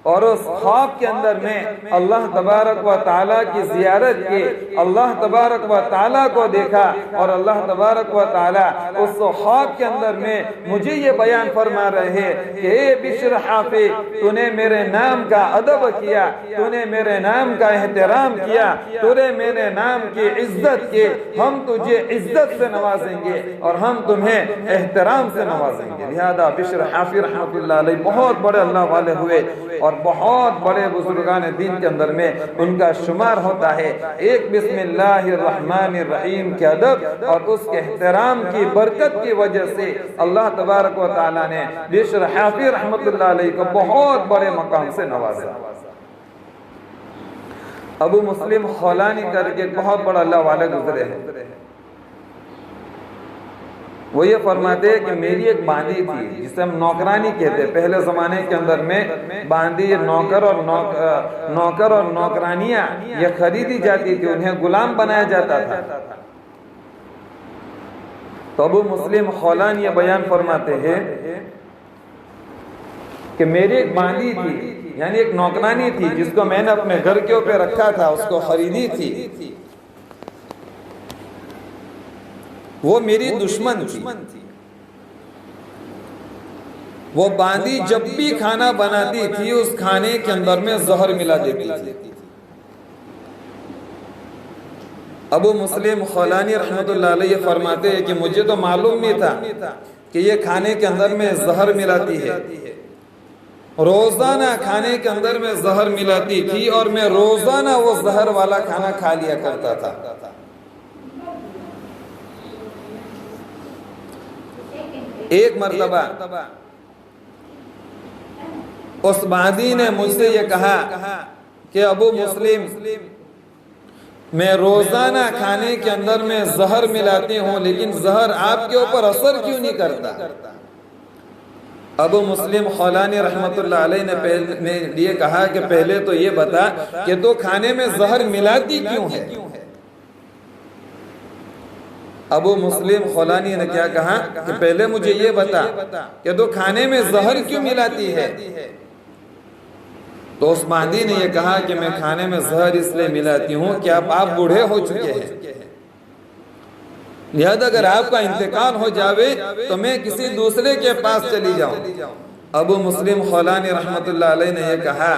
اور اس خواب کے اندر میں اللہ تبارک و تعالیٰ کی زیارت کی، اللہ تبارک و تعالیٰ کو دیکھا، اور اللہ تبارک و تعالیٰ اس خواب کے اندر میں مجھے یہ بیان فرما رہے ہیں کہ اے بشر حافی، تو نے میرے نام کا ادب کیا، تو نے میرے نام کا احترام کیا، تو نے میرے نام کی عزت کی، ہم تجھے عزت سے نوازیں گے اور ہم تمہیں احترام سے نوازیں گے۔ لہذا بشر حافی رحمت اللہ علیہ بہت بڑے اللہ والے ہوئے، اور بہت بڑے بزرگان دین کے اندر میں ان کا شمار ہوتا ہے۔ ایک بسم اللہ الرحمن الرحیم کے ادب اور اس کے احترام کی برکت کی وجہ سے اللہ تبارک و تعالیٰ نے بشر حافی رحمت اللہ علیہ کو بہت بڑے مقام سے نوازا۔ ابو مسلم خولانی کر کے بہت بڑا اللہ والا گزرے ہیں. وہ یہ فرماتے ہیں کہ میری ایک باندی تھی جسے ہم نوکرانی کہتے. پہلے زمانے کے اندر میں باندی نوکر اور نوکرانیاں یہ خریدی جاتی تھی, انہیں غلام بنایا جاتا تھا. تو ابو مسلم خولانی یہ بیان فرماتے ہیں کہ میری ایک باندی تھی, یعنی ایک نوکرانی تھی جس کو میں نے اپنے گھر کے اوپر رکھا تھا, اس کو خریدی تھی. وہ میری دشمن تھی. وہ باندی جب بھی کھانا بناتی تھی اس کھانے کے اندر میں زہر ملا دیتی تھی. ابو مسلم خولانی رحمت اللہ علیہ فرماتے ہیں کہ مجھے تو معلوم نہیں تھا کہ یہ کھانے کے اندر میں زہر ملاتی ہے. روزانہ کھانے کے اندر میں زہر ملاتی تھی اور میں روزانہ وہ زہر والا کھانا کھا لیا کرتا تھا. ایک مرتبہ اس باندی نے مجھ سے یہ کہا کہ ابو مسلم میں روزانہ کھانے کے اندر میں زہر ملاتی ہوں لیکن زہر آپ کے اوپر اثر کیوں نہیں کرتا. ابو مسلم خولانی رحمت اللہ علیہ نے یہ کہا کہ پہلے تو یہ بتا کہ تو کھانے میں زہر ملاتی کیوں ہے. ابو مسلم خولانی نے کیا کہا کہ پہلے مجھے یہ بتا کہ تو کھانے میں زہر کیوں ملاتی ہے. تو اس باندی نے یہ کہا کہ میں کھانے میں زہر اس لیے ملاتی ہوں کہ آپ بوڑھے ہو چکے ہیں, لہذا اگر آپ کا انتقال ہو جاوے تو میں کسی دوسرے کے پاس چلی جاؤں. ابو مسلم خولانی رحمت اللہ علیہ نے یہ کہا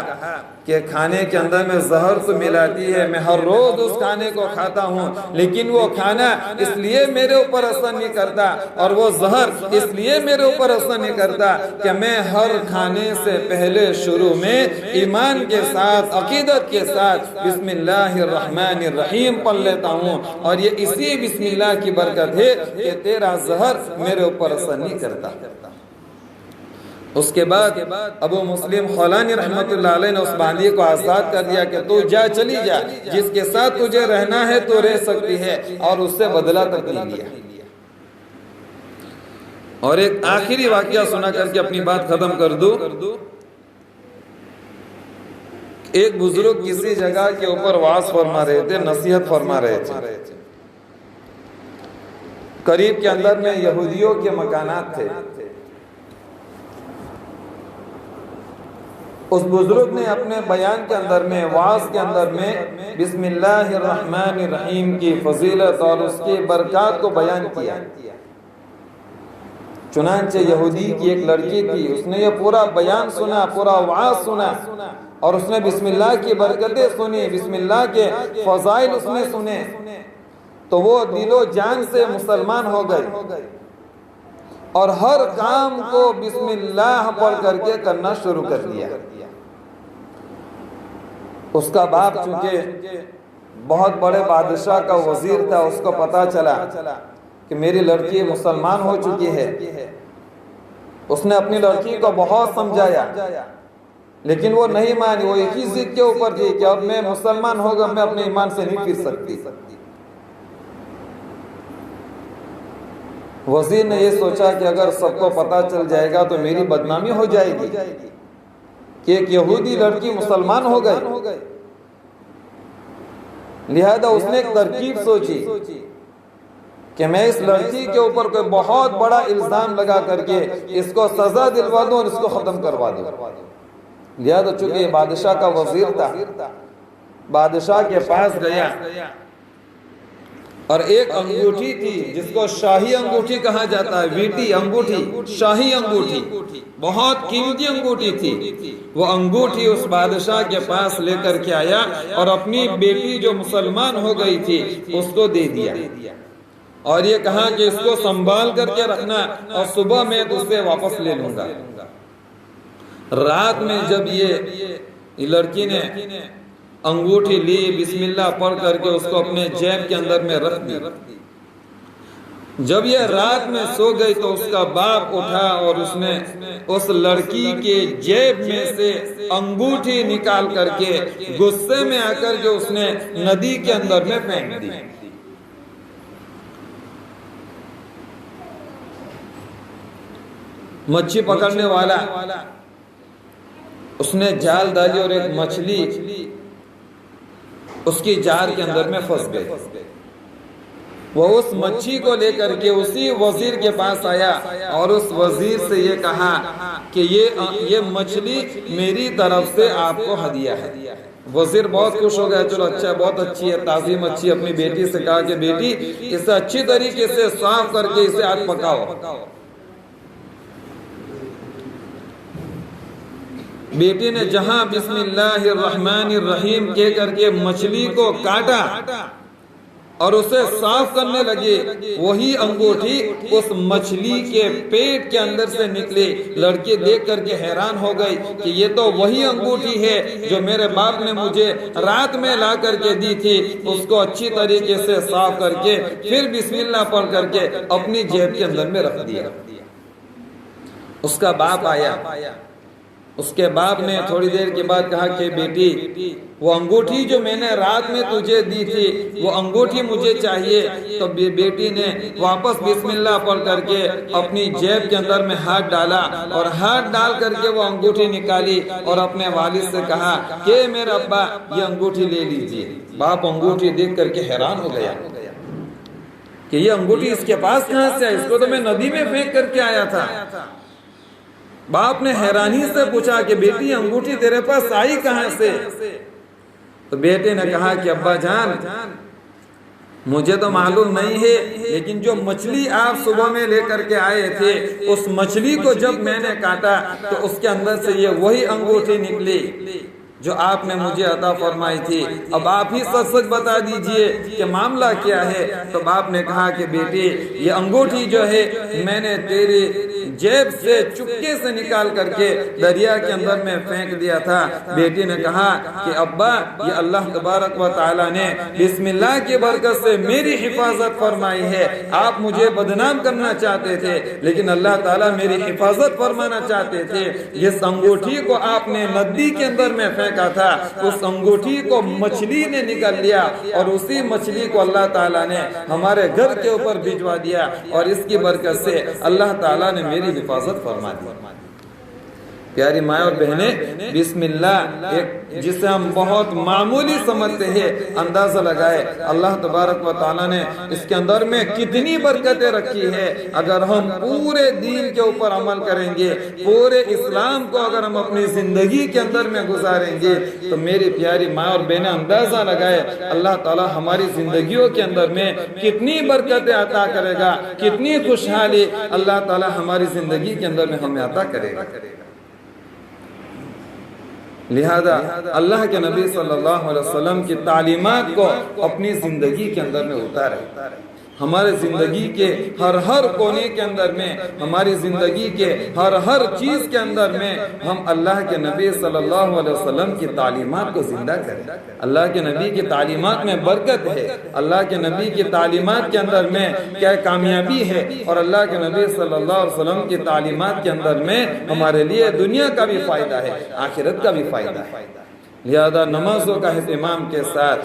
کہ کھانے کے اندر میں زہر تو ملاتی ہے, میں ہر روز اس کھانے کو کھاتا ہوں لیکن وہ کھانا اس لیے میرے اوپر اثر نہیں کرتا اور وہ زہر اس لیے میرے اوپر اثر نہیں کرتا کہ میں ہر کھانے سے پہلے شروع میں ایمان کے ساتھ, عقیدت کے ساتھ بسم اللہ الرحمن الرحیم پڑھ لیتا ہوں, اور یہ اسی بسم اللہ کی برکت ہے کہ تیرا زہر میرے اوپر اثر نہیں کرتا. اس کے بعد ابو مسلم خولانی رحمت اللہ علیہ نے اس باندی کو آزاد کر دیا کہ تو جا, چلی جا, جس کے ساتھ تجھے رہنا ہے تو رہ سکتی ہے, اور اس سے بدلہ تک نہیں لیا. اور ایک آخری واقعہ سنا کر کے اپنی بات ختم کر دوں. ایک بزرگ کسی جگہ کے اوپر وعظ فرما رہے تھے, نصیحت فرما رہے تھے. قریب کے اندر میں یہودیوں کے مکانات تھے. اس بزرگ نے اپنے بیان کے اندر میں, وعظ کے اندر میں بسم اللہ الرحمن الرحیم کی فضیلت اور اس کی برکات کو بیان کیا. چنانچہ یہودی کی ایک لڑکی تھی, اس نے یہ پورا بیان سنا, پورا وعظ سنا, اور اس نے بسم اللہ کی برکتیں سنی, بسم اللہ کے فضائل اس نے سنے, تو وہ دل و جان سے مسلمان ہو گئے اور ہر کام کو بسم اللہ پڑھ کر کے کرنا شروع کر دیا. اس کا باپ چونکہ بہت بڑے بادشاہ کا وزیر تھا, اس کو پتا چلا کہ میری لڑکی مسلمان ہو چکی ہے. اس نے اپنی لڑکی کو بہت سمجھایا لیکن وہ نہیں مانی. وہ ایک ہی ضد کے اوپر تھی کہ اب میں مسلمان ہوگا, میں اپنے ایمان سے نہیں پھر سکتی. وزیر نے یہ سوچا کہ اگر سب کو پتا چل جائے گا تو میری بدنامی ہو جائے گی کہ ایک یہودی لڑکی مسلمان ہو گئی. لہذا اس نے ایک ترکیب سوچی کہ میں اس لڑکی کے اوپر کوئی بہت بڑا الزام لگا کر کے اس کو سزا دلوا دوں اور اس کو ختم کروا دوں. لہذا چونکہ یہ بادشاہ کا وزیر تھا, بادشاہ کے پاس گیا اور ایک انگوٹھی تھی جس کو شاہی انگوٹھی کہا جاتا ہے, ویٹی انگوٹھی, شاہی انگوٹھی, بہت قیمتی انگوٹھی تھی. وہ انگوٹھی اس بادشاہ کے پاس لے کر کے آیا اور اپنی بیٹی جو مسلمان ہو گئی تھی اس کو دے دیا, اور یہ کہا کہ اس کو سنبھال کر کے رکھنا اور صبح میں اسے واپس لے لوں گا. رات میں جب یہ لڑکی نے انگوٹھی لی, بسم اللہ پڑھ کر کے اس کو اپنے جیب کے اندر میں رکھ دی, جب یہ رات میں سو گئی تو اس کا باپ اٹھا اور اس نے اس لڑکی کے جیب میں سے انگوٹھی نکال کر کے غصے میں آ کر کے اس نے ندی کے اندر میں پھینک دی۔ مچھلی پکڑنے والا اس نے جال ڈالی اور ایک مچھلی اس کی جال کے اندر میں پھنس گئی۔ وہ اس مچھلی کو لے کر کے اسی وزیر کے پاس آیا اور اس وزیر سے یہ کہا کہ یہ مچھلی میری طرف سے آپ کو ہدیہ ہے۔ وزیر بہت خوش ہو گیا، چلو اچھا، بہت اچھی ہے، تازی مچھلی۔ اپنی بیٹی سے کہا کہ بیٹی اسے اچھی طریقے سے صاف کر کے اسے آج پکاؤ۔ بیٹی نے جہاں بسم اللہ الرحمن الرحیم کہہ کر کے مچھلی کو کاٹا اور اسے صاف کرنے لگے، وہی انگوٹھی اس مچھلی کے پیٹ کے اندر سے نکلی۔ لڑکی دیکھ کر کے حیران ہو گئی کہ یہ تو وہی انگوٹھی ہے جو میرے باپ نے مجھے رات میں لا کر کے دی تھی۔ اس کو اچھی طریقے سے صاف کر کے پھر بسم اللہ پڑھ کر کے اپنی جیب کے اندر میں رکھ دیا۔ اس کا باپ آیا، اس کے باپ نے تھوڑی دیر کے بعد کہا کہ بیٹی وہ انگوٹھی جو میں نے رات میں تجھے دی تھی وہ انگوٹھی مجھے چاہیے۔ تو بیٹی نے واپس بسم اللہ پڑھ کر کے اپنی جیب کے اندر میں ہاتھ ڈالا اور ہاتھ ڈال کر کے وہ انگوٹھی نکالی اور اپنے والد سے کہا کہ میرے ابا یہ انگوٹھی لے لیجئے۔ باپ انگوٹھی دیکھ کر کے حیران ہو گیا کہ یہ انگوٹھی اس کے پاس کہاں سے ہے؟ اس کو تو میں ندی میں پھینک کر کے آیا تھا۔ باپ نے حیرانی سے پوچھا کہ بیٹی انگوٹھی تیرے پاس آئی کہاں سے؟ تو بیٹے نے کہا کہ ابا جان مجھے تو معلوم نہیں ہے، لیکن جو مچھلی آپ صبح میں لے کر کے آئے تھے اس مچھلی کو جب میں نے کاٹا تو اس کے اندر سے یہ وہی انگوٹھی نکلی جو آپ نے مجھے عطا فرمائی تھی۔ اب آپ ہی سچ سچ بتا دیجئے کہ معاملہ کیا ہے۔ تو باپ نے کہا کہ بیٹی یہ انگوٹھی جو ہے میں نے تیری جیب سے چپکے سے نکال کر کے دریا کے اندر میں پھینک دیا تھا۔ بیٹی نے کہا کہ ابا یہ اللہ تبارک و تعالی نے بسم اللہ کی برکت سے میری حفاظت فرمائی ہے۔ آپ مجھے بدنام کرنا چاہتے تھے لیکن اللہ تعالیٰ میری حفاظت فرمانا چاہتے تھے۔ جس انگوٹھی کو آپ نے ندی کے اندر میں پھینکا تھا اس انگوٹھی کو مچھلی نے نکال لیا اور اسی مچھلی کو اللہ تعالیٰ نے ہمارے گھر کے اوپر بھجوا دیا اور اس کی برکت سے اللہ تعالیٰ نے میری حفاظت فرما دی۔ پیاری مائیں اور بہنیں، بسم اللہ ایک جسے ہم بہت معمولی سمجھتے ہیں، اندازہ لگائے اللہ تبارک و تعالیٰ نے اس کے اندر میں کتنی برکتیں رکھی ہے۔ اگر ہم پورے دین کے اوپر عمل کریں گے، پورے اسلام کو اگر ہم اپنی زندگی کے اندر میں گزاریں گے تو میری پیاری مائیں اور بہنیں اندازہ لگائے اللہ تعالیٰ ہماری زندگیوں کے اندر میں کتنی برکتیں عطا کرے گا، کتنی خوشحالی اللہ تعالیٰ ہماری زندگی کے اندر میں ہمیں عطا کرے گا۔ لہذا اللہ کے نبی صلی اللہ علیہ وسلم کی تعلیمات کو اپنی زندگی کے اندر میں اتارے۔ ہمارے زندگی کے ہر کونے کے اندر میں، ہماری زندگی کے ہر چیز کے اندر میں ہم اللہ کے نبی صلی اللہ علیہ وسلم کی تعلیمات کو زندہ کریں۔ اللہ کے نبی کی تعلیمات میں برکت ہے، اللہ کے نبی کی تعلیمات کے اندر میں کیا کامیابی ہے، اور اللہ کے نبی صلی اللہ علیہ وسلم کی تعلیمات کے اندر میں ہمارے لیے دنیا کا بھی فائدہ ہے، آخرت کا بھی فائدہ ہے۔ لہذا نمازوں کا اہتمام کے ساتھ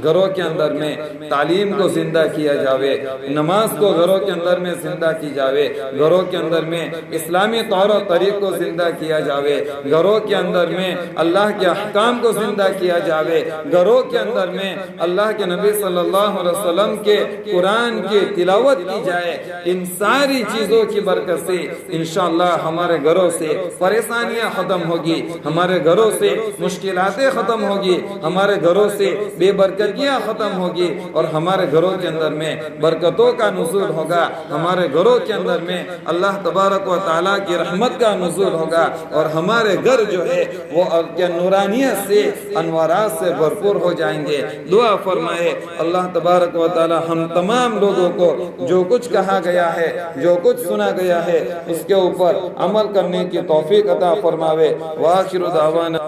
گھروں کے اندر میں تعلیم کو زندہ کیا جاوے، نماز کو گھروں کے اندر میں زندہ کی جاوے، گھروں کے اندر میں اسلامی طور و طریق کو زندہ کیا جاوے، گھروں کے اندر میں اللہ کے احکام کو زندہ کیا جاوے، گھروں کے اندر میں اللہ کے نبی صلی اللہ علیہ وسلم کے قرآن کی تلاوت کی جائے۔ ان ساری چیزوں کی برکت سے انشاءاللہ ہمارے گھروں سے پریشانیاں ختم ہوگی، ہمارے گھروں سے مشکلات ختم ہوگی، ہمارے گھروں سے بے برکتیاں ختم ہوگی اور ہمارے گھروں کے اندر میں برکتوں کا نزول ہوگا، ہمارے گھروں کے اندر میں اللہ تبارک و تعالیٰ کی رحمت کا نزول ہوگا اور ہمارے گھر جو ہے وہ نورانیت سے، انوارات سے بھرپور ہو جائیں گے۔ دعا فرمائے اللہ تبارک و تعالیٰ ہم تمام لوگوں کو جو کچھ کہا گیا ہے، جو کچھ سنا گیا ہے، اس کے اوپر عمل کرنے کی توفیق عطا فرماوے۔ وآخر دعوانا